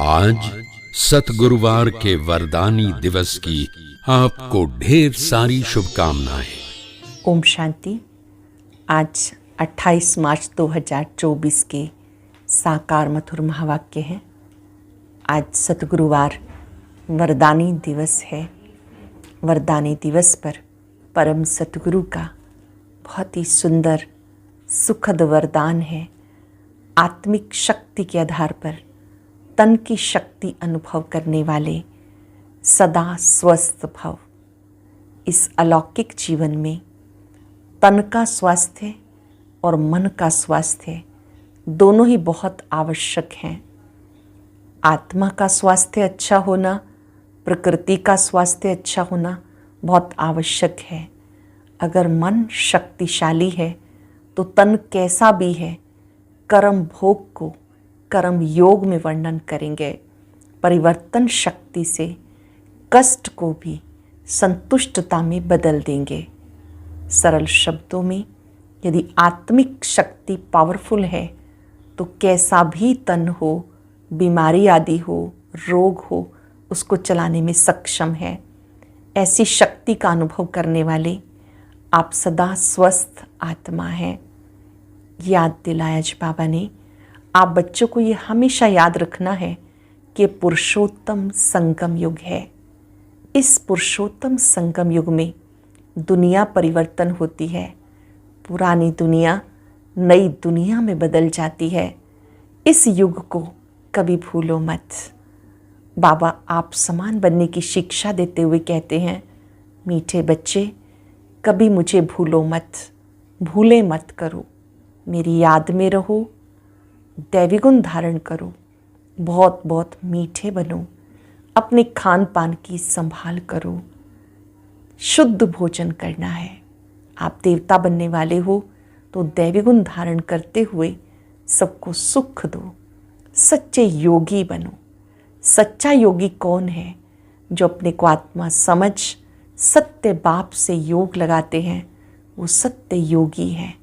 आज सतगुरुवार के वरदानी दिवस की आपको ढेर सारी शुभकामनाएं। ओम शांति। आज 28 मार्च 2024 के साकार मधुर महावाक्य हैं। आज सतगुरुवार वरदानी दिवस है। वरदानी दिवस पर परम सतगुरु का बहुत ही सुंदर सुखद वरदान है। आत्मिक शक्ति के आधार पर तन की शक्ति अनुभव करने वाले सदा स्वस्थ भव। इस अलौकिक जीवन में तन का स्वास्थ्य और मन का स्वास्थ्य दोनों ही बहुत आवश्यक हैं। आत्मा का स्वास्थ्य अच्छा होना, प्रकृति का स्वास्थ्य अच्छा होना बहुत आवश्यक है। अगर मन शक्तिशाली है तो तन कैसा भी है, कर्म भोग को कर्म योग में वर्णन करेंगे। परिवर्तन शक्ति से कष्ट को भी संतुष्टता में बदल देंगे। सरल शब्दों में यदि आत्मिक शक्ति पावरफुल है तो कैसा भी तन हो, बीमारी आदि हो, रोग हो, उसको चलाने में सक्षम है। ऐसी शक्ति का अनुभव करने वाले आप सदा स्वस्थ आत्मा हैं। याद दिलाया जी बाबा ने। आप बच्चों को ये हमेशा याद रखना है कि पुरुषोत्तम संगम युग है। इस पुरुषोत्तम संगम युग में दुनिया परिवर्तन होती है। पुरानी दुनिया नई दुनिया में बदल जाती है। इस युग को कभी भूलो मत। बाबा आप समान बनने की शिक्षा देते हुए कहते हैं, मीठे बच्चे कभी मुझे भूलो मत, भूले मत करो, मेरी याद में रहो, दैवी गुण धारण करो, बहुत बहुत मीठे बनो, अपने खान पान की संभाल करो, शुद्ध भोजन करना है। आप देवता बनने वाले हो तो दैवी गुण धारण करते हुए सबको सुख दो। सच्चे योगी बनो। सच्चा योगी कौन है? जो अपने को आत्मा समझ सत्य बाप से योग लगाते हैं, वो सत्य योगी हैं।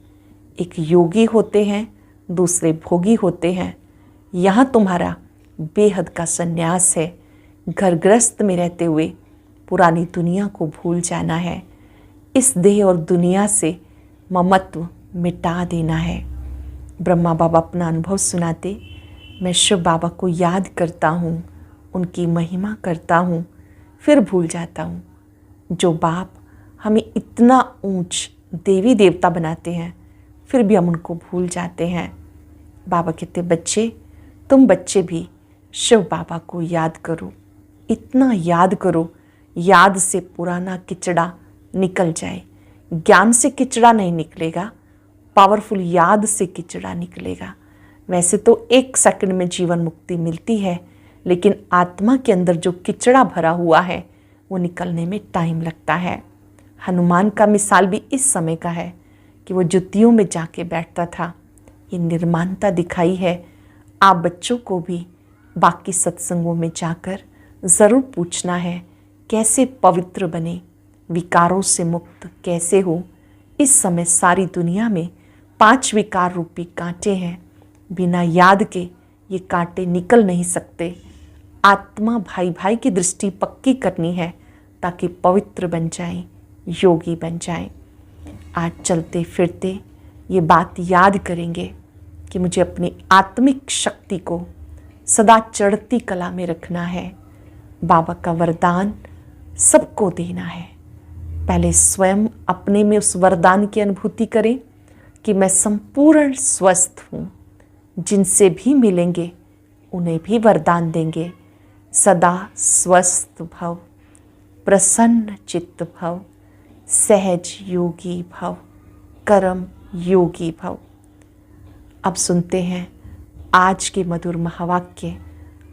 एक योगी होते हैं, दूसरे भोगी होते हैं। यहाँ तुम्हारा बेहद का संन्यास है। घर गृहस्थ में रहते हुए पुरानी दुनिया को भूल जाना है। इस देह और दुनिया से ममत्व मिटा देना है। ब्रह्मा बाबा अपना अनुभव सुनाते, मैं शिव बाबा को याद करता हूँ, उनकी महिमा करता हूँ, फिर भूल जाता हूँ। जो बाप हमें इतना ऊंच देवी देवता बनाते हैं, फिर भी हम उनको भूल जाते हैं। बाबा कहते, बच्चे तुम बच्चे भी शिव बाबा को याद करो, इतना याद करो, याद से पुराना किचड़ा निकल जाए। ज्ञान से किचड़ा नहीं निकलेगा, पावरफुल याद से किचड़ा निकलेगा। वैसे तो 1 सेकंड में जीवन मुक्ति मिलती है, लेकिन आत्मा के अंदर जो किचड़ा भरा हुआ है वो निकलने में टाइम लगता है। हनुमान का मिसाल भी इस समय का है कि वो जुतियों में जाके बैठता था। ये निर्माणता दिखाई है। आप बच्चों को भी बाकी सत्संगों में जाकर ज़रूर पूछना है, कैसे पवित्र बने, विकारों से मुक्त कैसे हो। इस समय सारी दुनिया में 5 विकार रूपी कांटे हैं। बिना याद के ये कांटे निकल नहीं सकते। आत्मा भाई भाई की दृष्टि पक्की करनी है ताकि पवित्र बन जाए, योगी बन जाए। आज चलते फिरते ये बात याद करेंगे कि मुझे अपनी आत्मिक शक्ति को सदा चढ़ती कला में रखना है। बाबा का वरदान सबको देना है। पहले स्वयं अपने में उस वरदान की अनुभूति करें कि मैं संपूर्ण स्वस्थ हूँ। जिनसे भी मिलेंगे उन्हें भी वरदान देंगे, सदा स्वस्थ भव, प्रसन्न चित्त भव, सहज योगी भव, कर्म योगी भव। अब सुनते हैं आज के मधुर महावाक्य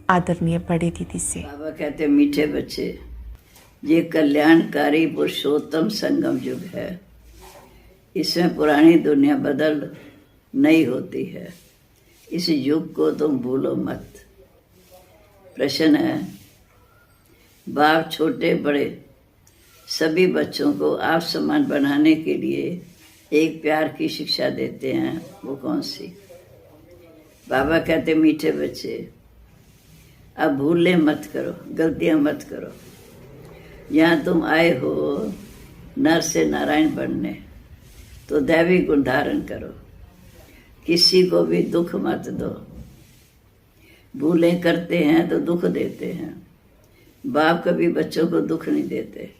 आदरणीय बड़े दीदी से। बाबा कहते, मीठे बच्चे, ये कल्याणकारी पुरुषोत्तम संगम युग है। इसमें पुरानी दुनिया बदल नई होती है। इस युग को तुम भूलो मत। प्रश्न है, बाप छोटे बड़े सभी बच्चों को आप समान बनाने के लिए एक प्यार की शिक्षा देते हैं, वो कौन सी? बाबा कहते, मीठे बच्चे, अब भूलें मत करो, गलतियां मत करो। यहाँ तुम आए हो नर से नारायण बनने, तो दैवी गुण धारण करो। किसी को भी दुख मत दो। भूलें करते हैं तो दुख देते हैं। बाप कभी बच्चों को दुख नहीं देते।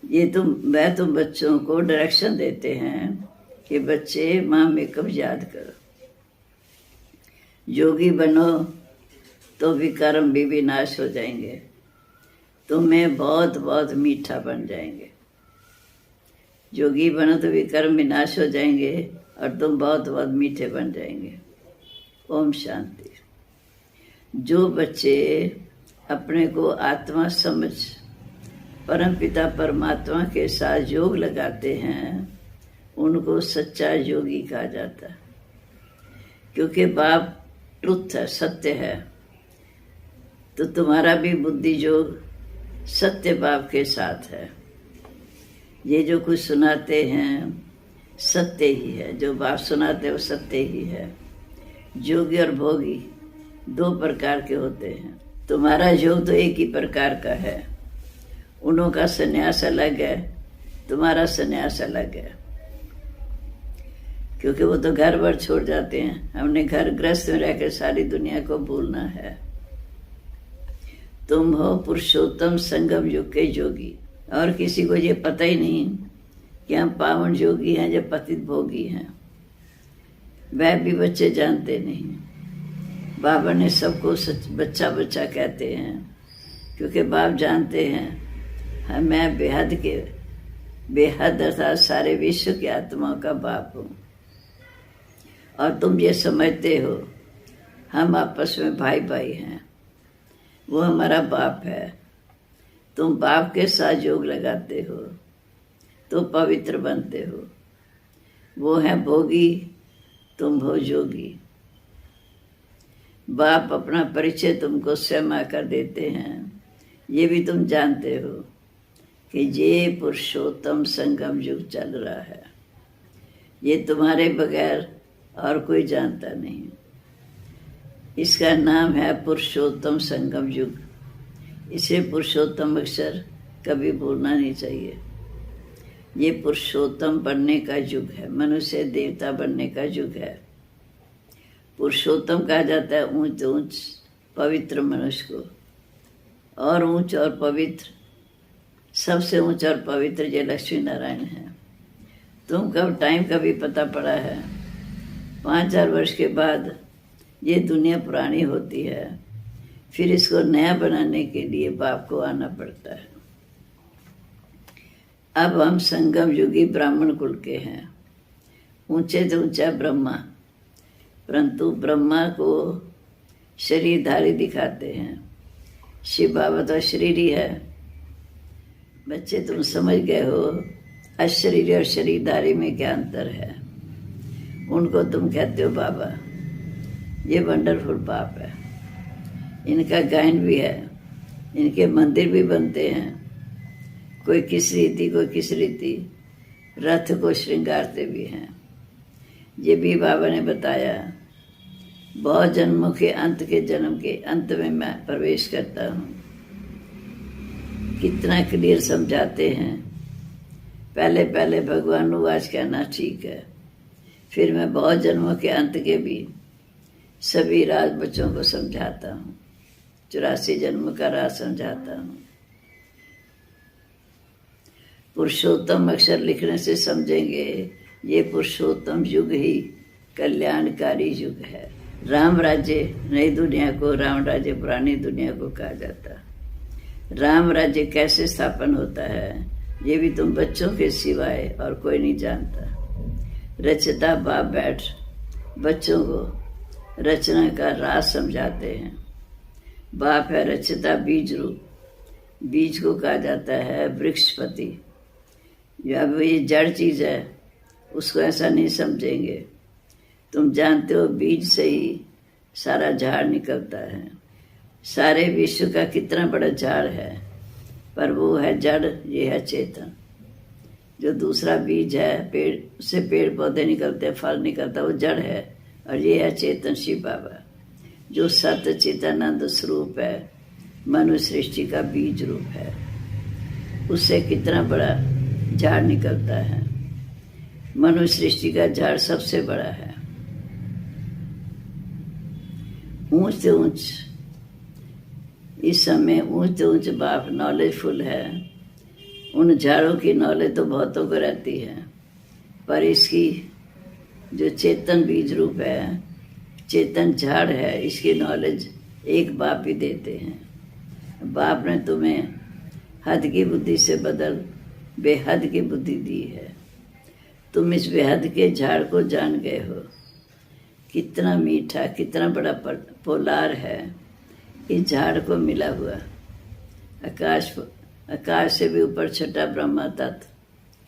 वह तुम बच्चों को डायरेक्शन देते हैं कि बच्चे माँ मेकअप याद करो। योगी बनो तो विकर्म भी विनाश हो जाएंगे। तुम्हें बहुत बहुत मीठा बन जाएंगे। योगी बनो तो विकर्म विनाश हो जाएंगे और तुम बहुत बहुत मीठे बन जाएंगे। ओम शांति। जो बच्चे अपने को आत्मा समझ परमपिता परमात्मा के साथ योग लगाते हैं, उनको सच्चा योगी कहा जाता है। क्योंकि बाप ट्रुथ है, सत्य है, तो तुम्हारा भी बुद्धि योग सत्य बाप के साथ है। ये जो कुछ सुनाते हैं सत्य ही है, जो बाप सुनाते हैं वो सत्य ही है। योगी और भोगी दो प्रकार के होते हैं। तुम्हारा योग तो एक ही प्रकार का है। उन्हों का संन्यास अलग है, तुम्हारा संन्यास अलग है। क्योंकि वो तो घर भर छोड़ जाते हैं, हमने घर गृहस्थ में रहकर सारी दुनिया को भूलना है। तुम हो पुरुषोत्तम संगम युग के योगी। और किसी को ये पता ही नहीं कि हम पावन योगी हैं या पतित भोगी हैं। वह भी बच्चे जानते नहीं। बाबा ने सबको बच्चा बच्चा कहते हैं, क्योंकि बाप जानते हैं मैं बेहद अर्थात सारे विश्व की आत्माओं का बाप हूँ। और तुम ये समझते हो हम आपस में भाई भाई हैं। वो हमारा बाप है। तुम बाप के साथ योग लगाते हो तो पवित्र बनते हो। वो है भोगी, तुम हो योगी। बाप अपना परिचय तुमको स्वयं आकर देते हैं। ये भी तुम जानते हो कि ये पुरुषोत्तम संगम युग चल रहा है। ये तुम्हारे बगैर और कोई जानता नहीं। इसका नाम है पुरुषोत्तम संगम युग। इसे पुरुषोत्तम अक्षर कभी भूलना नहीं चाहिए। ये पुरुषोत्तम बनने का युग है, मनुष्य देवता बनने का युग है। पुरुषोत्तम कहा जाता है ऊंच ऊंच पवित्र मनुष्य को। और ऊंच और पवित्र, सबसे ऊंच और पवित्र ये लक्ष्मी नारायण है। तुम कब टाइम कभी पता पड़ा है? 5000 वर्ष के बाद ये दुनिया पुरानी होती है, फिर इसको नया बनाने के लिए बाप को आना पड़ता है। अब हम संगम युगी ब्राह्मण कुल के हैं। ऊंचे से ऊंचा ब्रह्मा, परंतु ब्रह्मा को शरीरधारी दिखाते हैं। शिव बाबा तो शरीरी है। बच्चे तुम समझ गए हो अशरीरी और शरीरधारी में क्या अंतर है। उनको तुम कहते हो बाबा। ये वंडरफुल बाप है। इनका गायन भी है, इनके मंदिर भी बनते हैं। कोई किस रीति कोई किस रीति, रथ को श्रृंगारते भी हैं। ये भी बाबा ने बताया। बहुत जन्मों के जन्म के अंत में मैं प्रवेश करता हूँ। कितना क्लियर समझाते हैं। पहले पहले भगवान आज कहना ठीक है, फिर मैं बहुत जन्मों के अंत के भी सभी राज बच्चों को समझाता हूँ। 84 जन्म का राज समझाता हूँ। पुरुषोत्तम अक्षर लिखने से समझेंगे ये पुरुषोत्तम युग ही कल्याणकारी युग है। राम राज्य नई दुनिया को, राम राज्य पुरानी दुनिया को कहा जाता है। राम राज्य कैसे स्थापन होता है ये भी तुम बच्चों के सिवाय और कोई नहीं जानता। रचता बाप बैठ बच्चों को रचना का राज समझाते हैं। बाप है रचता बीज रूप। बीज को कहा जाता है वृक्षपति। अब ये जड़ चीज है, उसको ऐसा नहीं समझेंगे। तुम जानते हो बीज से ही सारा झाड़ निकलता है। सारे विश्व का कितना बड़ा झाड़ है, पर वो है जड़, ये है चेतन। जो दूसरा बीज है पेड़, उससे पेड़ पौधे निकलते, फल निकलता, वो जड़ है। और ये है चेतन शिव बाबा। जो सत्य चिदानंद स्वरूप है, मनुष्य सृष्टि का बीज रूप है, उससे कितना बड़ा झाड़ निकलता है। मनुष्य सृष्टि का झाड़ सबसे बड़ा है, ऊंच से ऊंच। इस समय ऊंच से ऊंच बाप नॉलेजफुल है। उन झाड़ों की नॉलेज तो बहुतों को रहती है, पर इसकी जो चेतन बीज रूप है, चेतन झाड़ है, इसकी नॉलेज एक बाप ही देते हैं। बाप ने तुम्हें हद की बुद्धि से बदल बेहद की बुद्धि दी है। तुम इस बेहद के झाड़ को जान गए हो। कितना मीठा, कितना बड़ा पोलार है इस झाड़ को मिला हुआ। आकाश से भी ऊपर छठा ब्रह्मा तत्व,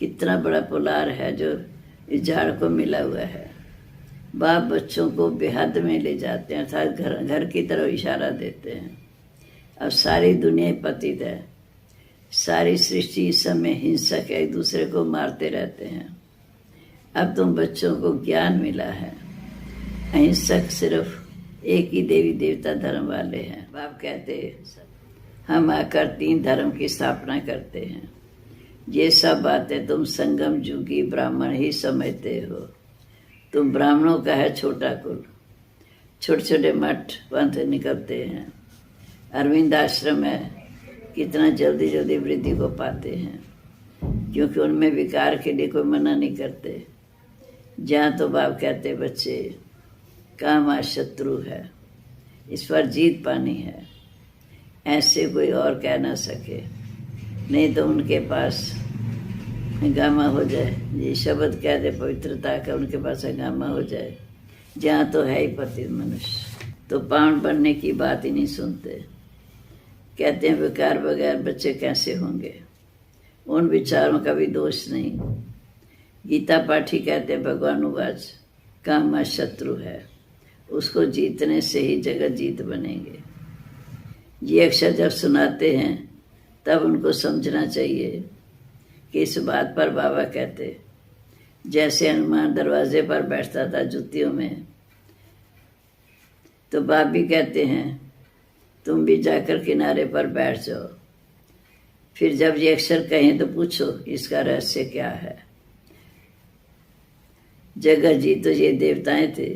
कितना बड़ा पोलार है जो इस झाड़ को मिला हुआ है। बाप बच्चों को बेहद में ले जाते हैं, अर्थात घर की तरफ इशारा देते हैं। अब सारी दुनिया पतित है, सारी सृष्टि इस समय हिंसक है, एक दूसरे को मारते रहते हैं। अब तुम बच्चों को ज्ञान मिला है। अहिंसक सिर्फ एक ही देवी देवता धर्म वाले हैं। बाप कहते हम आकर 3 धर्म की स्थापना करते हैं। ये सब बातें तुम संगम युगी ब्राह्मण ही समझते हो। तुम ब्राह्मणों का है छोटा कुल, छोटे छोटे मठ पंथ निकलते हैं। अरविंद आश्रम है, कितना जल्दी जल्दी वृद्धि को पाते हैं, क्योंकि उनमें विकार के लिए कोई मना नहीं करते। जहाँ तो बाप कहते बच्चे काम आज शत्रु है, इस पर जीत पानी है, ऐसे कोई और कह ना सके, नहीं तो उनके पास हंगामा हो जाए। ये शब्द कह दे पवित्रता का, उनके पास हंगामा हो जाए। जहाँ तो है ही पतित मनुष्य, तो पावन बनने की बात ही नहीं सुनते। कहते हैं विकार बगैर बच्चे कैसे होंगे। उन विचारों का भी दोष नहीं। गीता पाठी कहते हैं भगवान उवाच काम शत्रु है, उसको जीतने से ही जगत जीत बनेंगे। ये अक्षर जब सुनाते हैं तब उनको समझना चाहिए कि इस बात पर बाबा कहते, जैसे हनुमान दरवाजे पर बैठता था जुतियों में, तो बाप भी कहते हैं तुम भी जाकर किनारे पर बैठ जाओ। फिर जब ये अक्षर कहें तो पूछो इसका रहस्य क्या है। जगत जी तो ये देवताएं थे,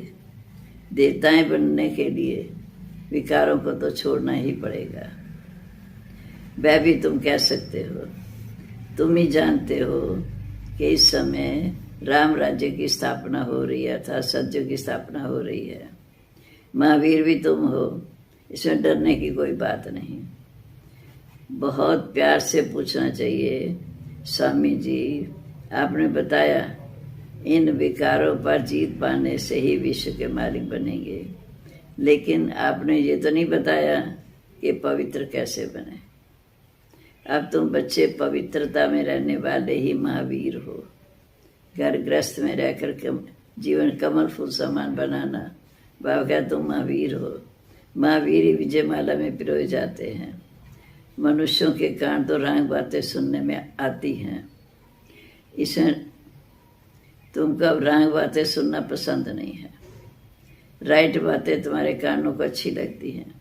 देवताएं बनने के लिए विकारों को तो छोड़ना ही पड़ेगा। वह भी तुम कह सकते हो। तुम ही जानते हो कि इस समय राम राज्य की स्थापना हो रही है, अर्थात सत्य की स्थापना हो रही है। महावीर भी तुम हो, इसमें डरने की कोई बात नहीं। बहुत प्यार से पूछना चाहिए, स्वामी जी आपने बताया इन विकारों पर जीत पाने से ही विश्व के मालिक बनेंगे, लेकिन आपने ये तो नहीं बताया कि पवित्र कैसे बने। अब तुम बच्चे पवित्रता में रहने वाले ही महावीर हो। घर गृहस्थ में रहकर जीवन कमल फूल समान बनाना, बाबा क्या तुम महावीर हो। महावीर ही विजयमाला में पिरोए जाते हैं। मनुष्यों के कान तो रांग बातें सुनने में आती हैं, इसमें तुमको अब रांग बातें सुनना पसंद नहीं है। राइट बातें तुम्हारे कानों को अच्छी लगती हैं।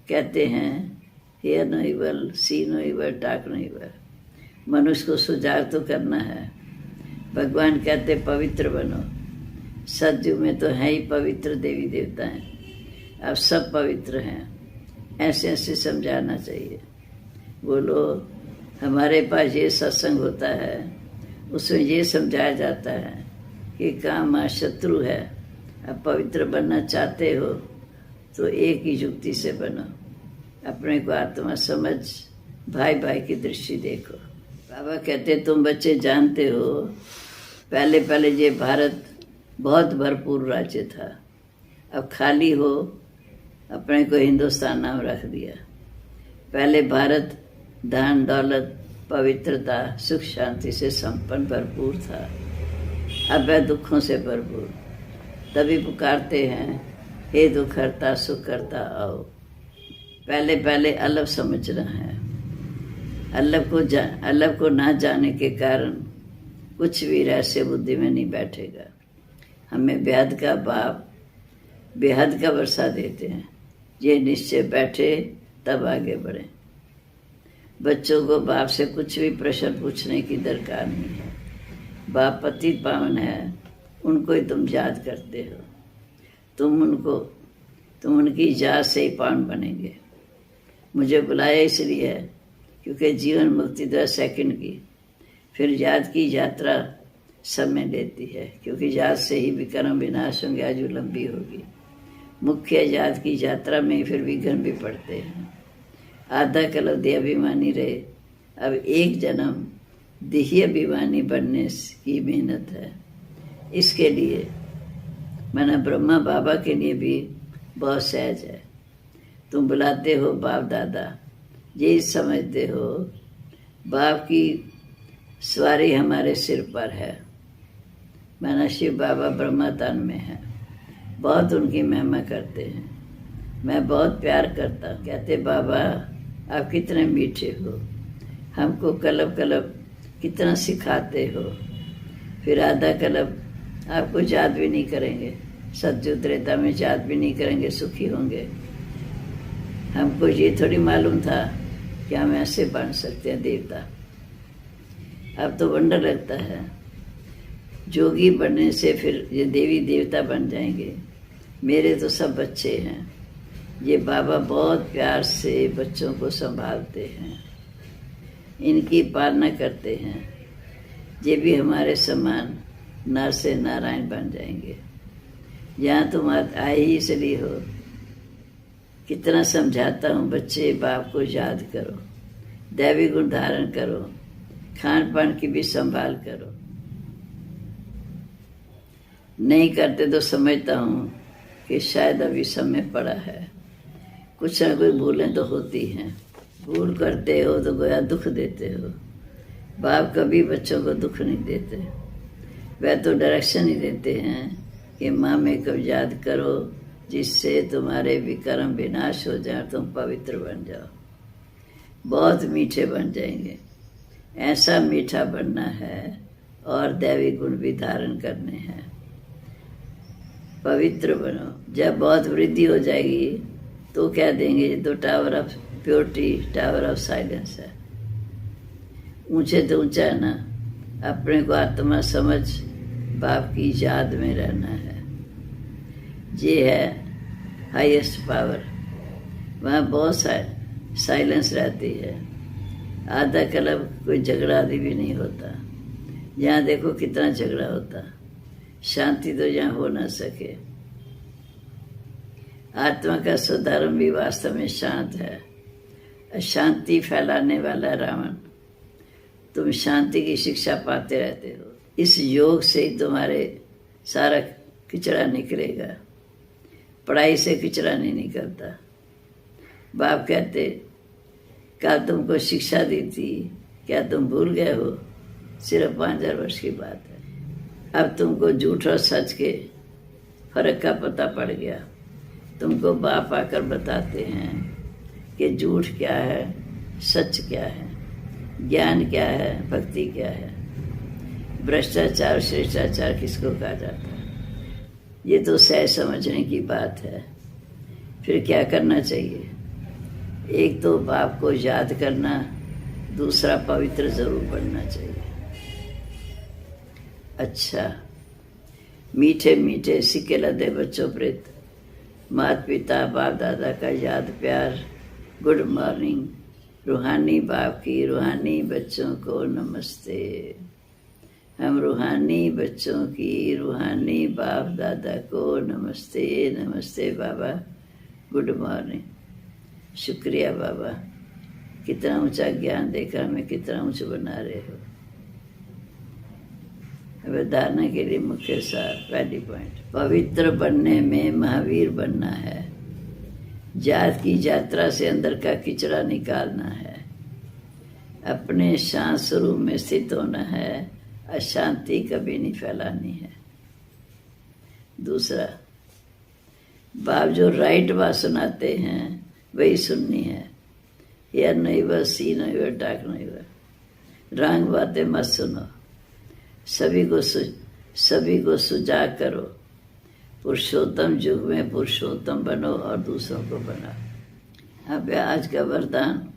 कहते हैं hear no evil, see no evil, talk no evil. मनुष्य को सुधार तो करना है। भगवान कहते पवित्र बनो। सतयुग में तो है ही पवित्र देवी देवताएं, अब सब पवित्र हैं। ऐसे ऐसे समझाना चाहिए। बोलो हमारे पास ये सत्संग होता है, उसमें ये समझाया जाता है कि काम शत्रु है। अब पवित्र बनना चाहते हो तो एक ही युक्ति से बनो। अपने को आत्मा समझ, भाई भाई की दृष्टि देखो। बाबा कहते तुम बच्चे जानते हो पहले पहले ये भारत बहुत भरपूर राज्य था, अब खाली हो अपने को हिंदुस्तान नाम रख दिया। पहले भारत धन दौलत पवित्रता सुख शांति से संपन्न भरपूर था, अब वह दुखों से भरपूर। तभी पुकारते हैं हे दुख हरता सुख करता आओ। पहले पहले अलग समझना है। अलग को ना जाने के कारण कुछ भी रहस्य बुद्धि में नहीं बैठेगा। हमें बेहद का बाप बेहद का वर्षा देते हैं। ये निश्चय बैठे तब आगे बढ़े। बच्चों को बाप से कुछ भी प्रश्न पूछने की दरकार नहीं है। बाप पतित पावन है, उनको ही तुम याद करते हो। तुम उनकी याद से ही पावन बनेंगे। मुझे बुलाया इसलिए है क्योंकि जीवन मुक्ति 10 सेकंड की, फिर याद की यात्रा समय लेती है, क्योंकि याद से ही विक्रम विनाश होंगे, आयु लंबी होगी। मुख्य याद की यात्रा में फिर विघ्न भी पड़ते हैं। आधा कल्प देहाभिमानी रहे, अब एक जन्म देही अभिमानी बनने की मेहनत है। इसके लिए मैंने ब्रह्मा बाबा के लिए भी बहुत सहज है। तुम बुलाते हो बाप दादा, ये समझते हो बाप की सवारी हमारे सिर पर है। मैंने शिव बाबा ब्रह्मा तन में है, बहुत उनकी महिमा करते हैं। मैं बहुत प्यार करता हूँ। कहते बाबा आप कितने मीठे हो, हमको कल्प कल्प कितना सिखाते हो। फिर आधा कल्प आपको याद भी नहीं करेंगे, सतयुग त्रेता में याद भी नहीं करेंगे, सुखी होंगे। हमको ये थोड़ी मालूम था कि हम ऐसे बन सकते हैं देवता। अब तो वंडर लगता है। जोगी बनने से फिर ये देवी देवता बन जाएंगे। मेरे तो सब बच्चे हैं। ये बाबा बहुत प्यार से बच्चों को संभालते हैं, इनकी पालना करते हैं। ये भी हमारे समान नर से नारायण बन जाएंगे। यहाँ तुम आए ही इसलिए हो। कितना समझाता हूँ बच्चे, बाप को याद करो, दैवी गुण धारण करो, खान पान की भी संभाल करो। नहीं करते तो समझता हूँ कि शायद अभी समय पड़ा है। कुछ ना कोई भूलें तो होती हैं। भूल करते हो तो गोया दुख देते हो। बाप कभी बच्चों को दुख नहीं देते। वह तो डायरेक्शन ही देते हैं कि माँ में कब याद करो, जिससे तुम्हारे विक्रम विनाश हो जाए, तुम पवित्र बन जाओ, बहुत मीठे बन जाएंगे। ऐसा मीठा बनना है और दैवी गुण भी धारण करने हैं। पवित्र बनो। जब बहुत वृद्धि हो जाएगी तो क्या देंगे, ये तो tower of purity, tower of silence है। ऊंचे तो ऊंचा है ना। अपने को आत्मा समझ बाप की याद में रहना है। ये है हाईएस्ट पावर। वहाँ बहुत साइलेंस रहती है। आधा कल्प कोई झगड़ा आदि भी नहीं होता। यहाँ देखो कितना झगड़ा होता। शांति तो यहाँ हो ना सके। आत्मा का सुधारण भी वास्तव में शांत है। अशांति फैलाने वाला रावण। तुम शांति की शिक्षा पाते रहते हो। इस योग से ही तुम्हारे सारा किचड़ा निकलेगा। पढ़ाई से किचड़ा नहीं निकलता। बाप कहते कल तुमको शिक्षा दी थी, क्या तुम भूल गए हो? सिर्फ 5000 वर्ष की बात है। अब तुमको झूठ और सच के फर्क का पता पड़ गया। तुमको बाप आकर बताते हैं कि झूठ क्या है, सच क्या है, ज्ञान क्या है, भक्ति क्या है, भ्रष्टाचार श्रेष्ठाचार किसको कहा जाता है। ये तो सहज समझने की बात है। फिर क्या करना चाहिए? एक तो बाप को याद करना, दूसरा पवित्र जरूर बनना चाहिए। अच्छा, मीठे मीठे सिक्के लदे बच्चों प्रेत, माता पिता बाप दादा का याद प्यार, गुड मॉर्निंग। रूहानी बाप की रूहानी बच्चों को नमस्ते। हम रूहानी बच्चों की रूहानी बाप दादा को नमस्ते। नमस्ते बाबा, गुड मॉर्निंग। शुक्रिया बाबा, कितना ऊंचा ज्ञान देकर हमें कितना ऊंचा बना रहे हो। धारणा के लिए मुख्य सार, पहली पॉइंट, पवित्र बनने में महावीर बनना है। जात की यात्रा से अंदर का किचड़ा निकालना है। अपने शांत स्वरूप में स्थित होना है। अशांति कभी नहीं फैलानी है। दूसरा, बाप जो राइट बात सुनाते हैं वही सुननी है। यह नहीं वह सी नहीं वह डाक नहीं वह रंग बातें मत सुनो। सभी को सुजा करो। पुरुषोत्तम युग में पुरुषोत्तम बनो और दूसरों को बनाओ। अब आज का वरदान,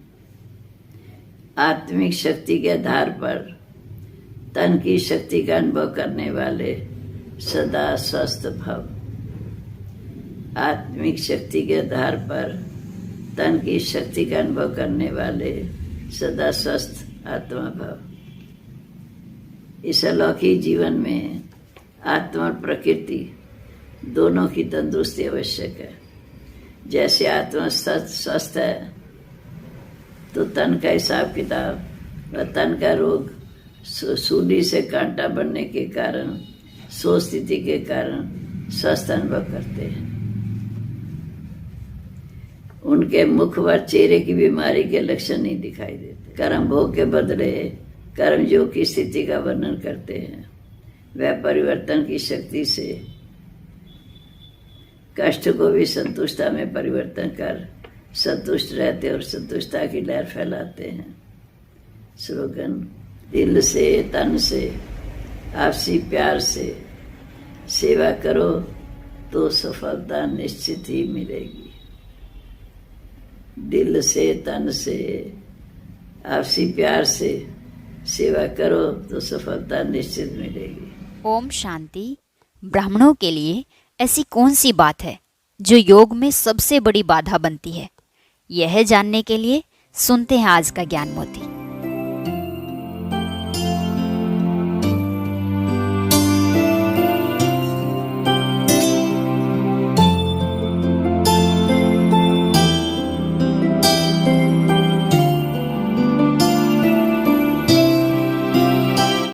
आत्मिक शक्ति के आधार पर तन की शक्ति का अनुभव करने वाले सदा स्वस्थ भव। आत्मिक शक्ति के आधार पर तन की शक्ति का अनुभव करने वाले सदा स्वस्थ आत्मा भव। इस अलौकिक जीवन में आत्मा और प्रकृति दोनों की तंदुरुस्ती आवश्यक है। जैसे आत्मा स्वस्थ है तो तन का हिसाब किताब व तन का रोग सूली से कांटा बनने के कारण, सो स्थिति के कारण स्वस्थ अनुभव करते हैं। उनके मुख व चेहरे की बीमारी के लक्षण नहीं दिखाई देते। कर्म भोग के बदले कर्मयोग की स्थिति का वर्णन करते हैं। वह परिवर्तन की शक्ति से कष्ट को भी संतुष्टता में परिवर्तन कर संतुष्ट रहते और संतुष्टता की लहर फैलाते हैं। स्लोगन, दिल से तन से आपसी प्यार से सेवा करो तो सफलता निश्चित ही मिलेगी। दिल से तन से आपसी प्यार से सेवा करो तो सफलता निश्चित मिलेगी। ओम शांति। ब्राह्मणों के लिए ऐसी कौन सी बात है जो योग में सबसे बड़ी बाधा बनती है? यह जानने के लिए सुनते हैं आज का ज्ञान मोती।